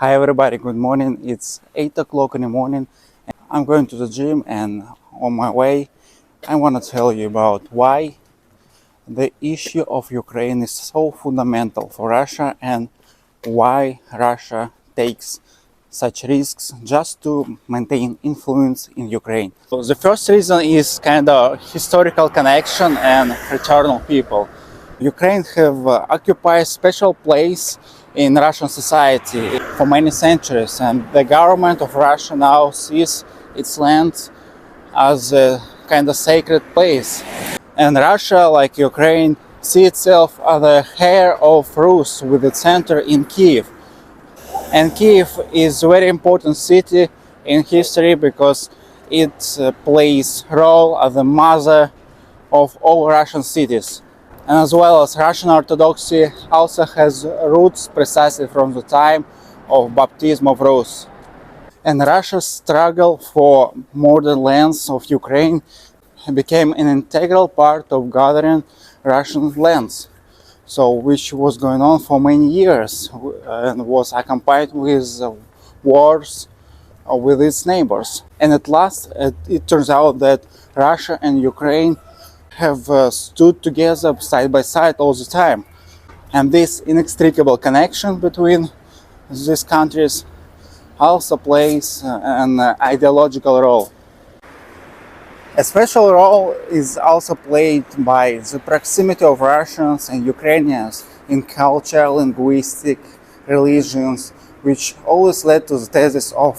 Hi everybody, good morning. It's 8 o'clock in the morning. I'm going to the gym, and on my way I want to tell you about why the issue of Ukraine is so fundamental for Russia and why Russia takes such risks just to maintain influence in Ukraine. So the first reason is kind of historical connection and fraternal people. Ukraine have occupied special place in Russian society for many centuries, and the government of Russia now sees its land as a kind of sacred place. And Russia, like Ukraine, see itself as the heir of Rus with its center in Kiev. And Kiev is a very important city in history because it plays role as the mother of all Russian cities. And as well as Russian Orthodoxy also has roots precisely from the time of baptism of Rus. And Russia's struggle for modern lands of Ukraine became an integral part of gathering Russian lands, so which was going on for many years and was accompanied with wars with its neighbors. And at last, it turns out that Russia and Ukraine have stood together side by side all the time. And this inextricable connection between these countries also plays an ideological role. A special role is also played by the proximity of Russians and Ukrainians in culture, linguistic, religions, which always led to the thesis of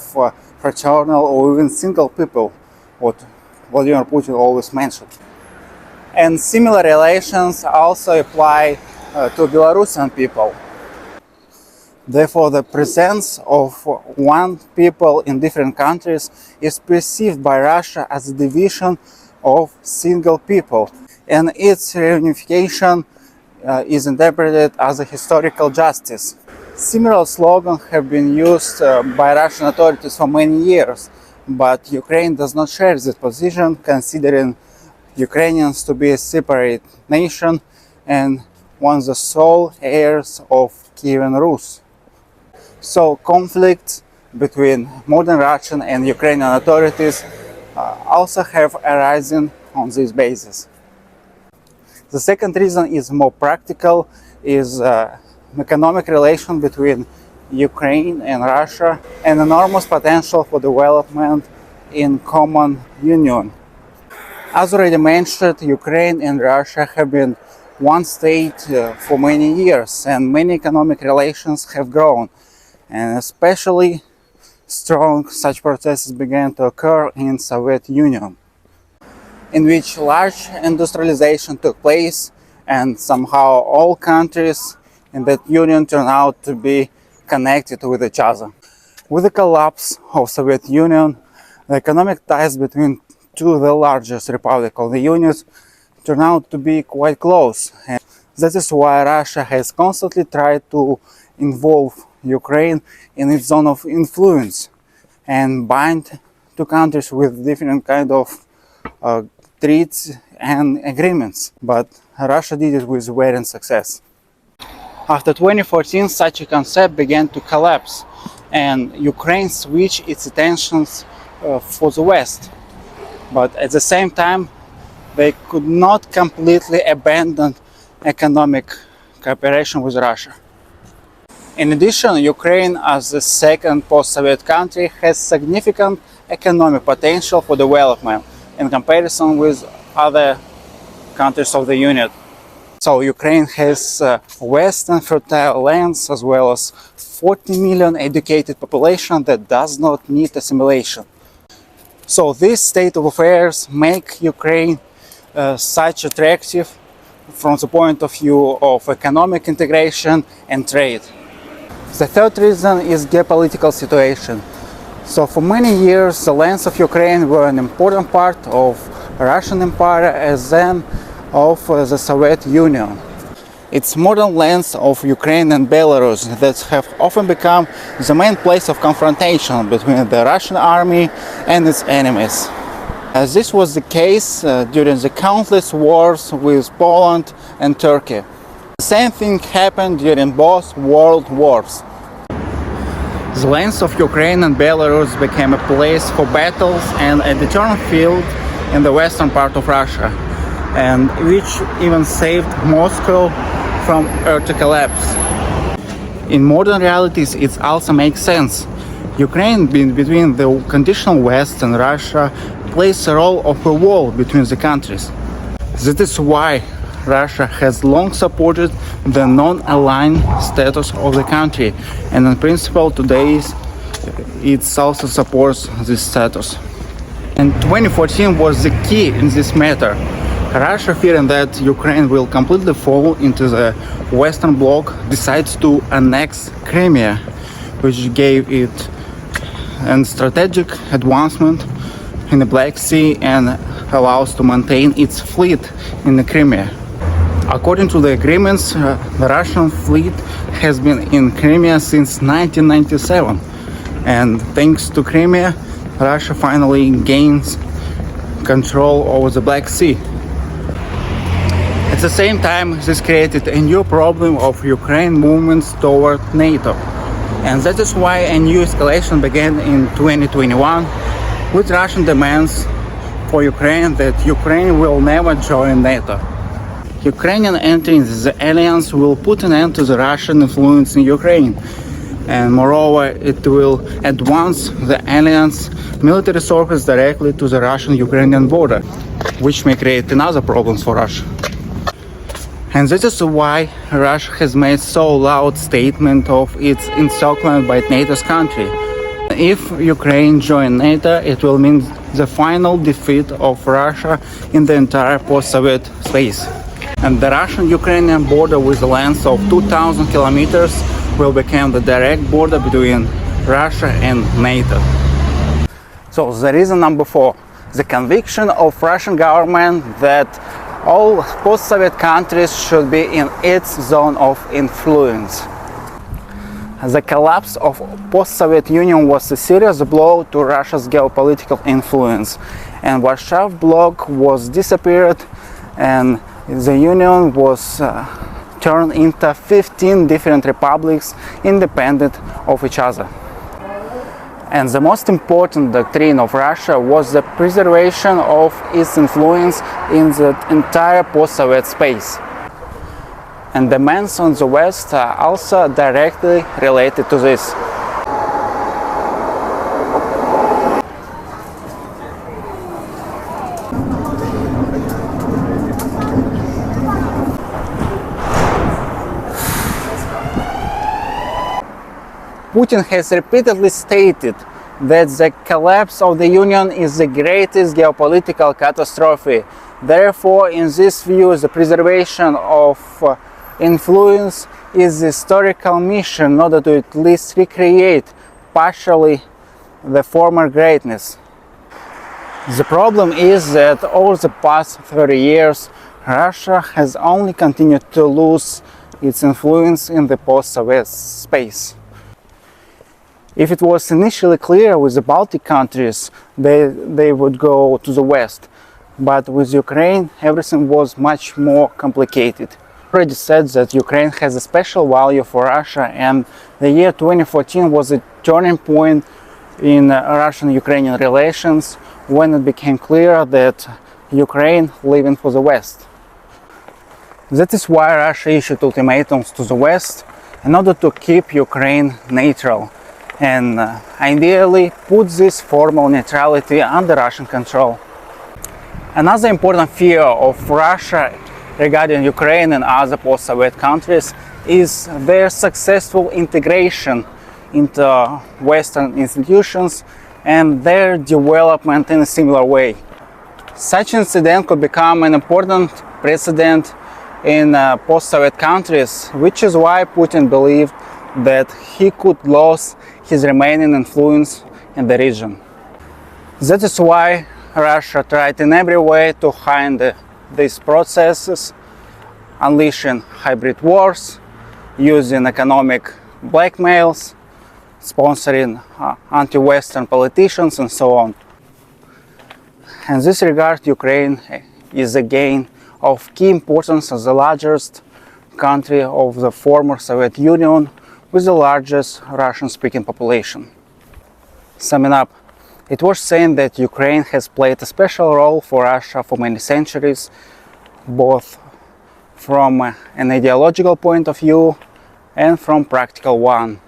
fraternal or even single people, what Vladimir Putin always mentioned. And similar relations also apply to Belarusian people. Therefore, the presence of one people in different countries is perceived by Russia as a division of single people, and its reunification is interpreted as a historical justice. Similar slogans have been used by Russian authorities for many years, but Ukraine does not share this position, considering Ukrainians to be a separate nation and one of the sole heirs of Kievan Rus. So conflicts between modern Russian and Ukrainian authorities also have arisen on this basis. The second reason is more practical, is economic relation between Ukraine and Russia and enormous potential for development in common union. As already mentioned, Ukraine and Russia have been one state for many years, and many economic relations have grown. And especially strong such processes began to occur in Soviet Union, in which large industrialization took place, and somehow all countries in that union turned out to be connected with each other. With the collapse of Soviet Union, the economic ties between two of the largest republics of the Union turned out to be quite close. And that is why Russia has constantly tried to involve Ukraine in its zone of influence and bind two countries with different kind of treaties and agreements. But Russia did it with varying success. After 2014, such a concept began to collapse, and Ukraine switched its attentions for the West. But at the same time, they could not completely abandon economic cooperation with Russia. In addition, Ukraine, as the second post-Soviet country, has significant economic potential for development in comparison with other countries of the Union. So Ukraine has vast and fertile lands, as well as 40 million educated population that does not need assimilation. So this state of affairs make Ukraine such attractive from the point of view of economic integration and trade. The third reason is geopolitical situation. So for many years, the lands of Ukraine were an important part of Russian Empire as then of the Soviet Union. It's modern lands of Ukraine and Belarus that have often become the main place of confrontation between the Russian army and its enemies. As this was the case during the countless wars with Poland and Turkey. The same thing happened during both world wars. The lands of Ukraine and Belarus became a place for battles and a deterrent field in the western part of Russia, and which even saved Moscow from earth collapse. In modern realities, it also makes sense. Ukraine, being between the conditional West and Russia, plays a role of a wall between the countries. That is why Russia has long supported the non-aligned status of the country, and in principle today it also supports this status. And 2014 was the key in this matter. Russia, fearing that Ukraine will completely fall into the Western Bloc, decides to annex Crimea, which gave it a strategic advancement in the Black Sea and allows to maintain its fleet in the Crimea. According to the agreements, the Russian fleet has been in Crimea since 1997, and thanks to Crimea, Russia finally gains control over the Black Sea. At the same time, this created a new problem of Ukraine movements toward NATO, and that is why a new escalation began in 2021 with Russian demands for Ukraine that Ukraine will never join NATO. Ukrainian entry into the alliance will put an end to the Russian influence in Ukraine, and moreover it will advance the alliance military sources directly to the Russian-Ukrainian border, which may create another problems for Russia. And this is why Russia has made so loud statement of its encirclement by NATO's country. If Ukraine joins NATO, it will mean the final defeat of Russia in the entire post-Soviet space. And the Russian-Ukrainian border with a length of 2,000 kilometers will become the direct border between Russia and NATO. So the reason number 4, the conviction of Russian government that all post-Soviet countries should be in its zone of influence. The collapse of post-Soviet Union was a serious blow to Russia's geopolitical influence, and Warsaw Bloc was disappeared, and the Union was turned into 15 different republics independent of each other. And the most important doctrine of Russia was the preservation of its influence in the entire post-Soviet space. And demands on the West are also directly related to this. Putin has repeatedly stated that the collapse of the Union is the greatest geopolitical catastrophe. Therefore, in this view, the preservation of influence is the historical mission in order to at least recreate partially the former greatness. The problem is that over the past 30 years, Russia has only continued to lose its influence in the post-Soviet space. If it was initially clear with the Baltic countries, they would go to the west. But with Ukraine, everything was much more complicated. I already said that Ukraine has a special value for Russia, and the year 2014 was a turning point in Russian-Ukrainian relations when it became clear that Ukraine leaving for the West. That is why Russia issued ultimatums to the West in order to keep Ukraine neutral and ideally put this formal neutrality under Russian control. Another important fear of Russia regarding Ukraine and other post-Soviet countries is their successful integration into Western institutions and their development in a similar way. Such incident could become an important precedent in post-Soviet countries, which is why Putin believed that he could lose his remaining influence in the region. That is why Russia tried in every way to hinder these processes, unleashing hybrid wars, using economic blackmails, sponsoring anti-Western politicians, and so on. In this regard, Ukraine is again of key importance as the largest country of the former Soviet Union, with the largest Russian-speaking population. Summing up, it was saying that Ukraine has played a special role for Russia for many centuries, both from an ideological point of view and from practical one.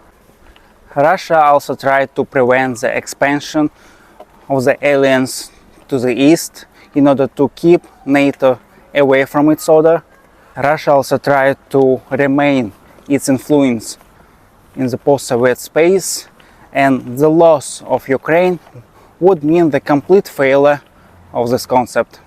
Russia also tried to prevent the expansion of the aliens to the east in order to keep NATO away from its order. Russia also tried to remain its influence in the post-Soviet space, and the loss of Ukraine would mean the complete failure of this concept.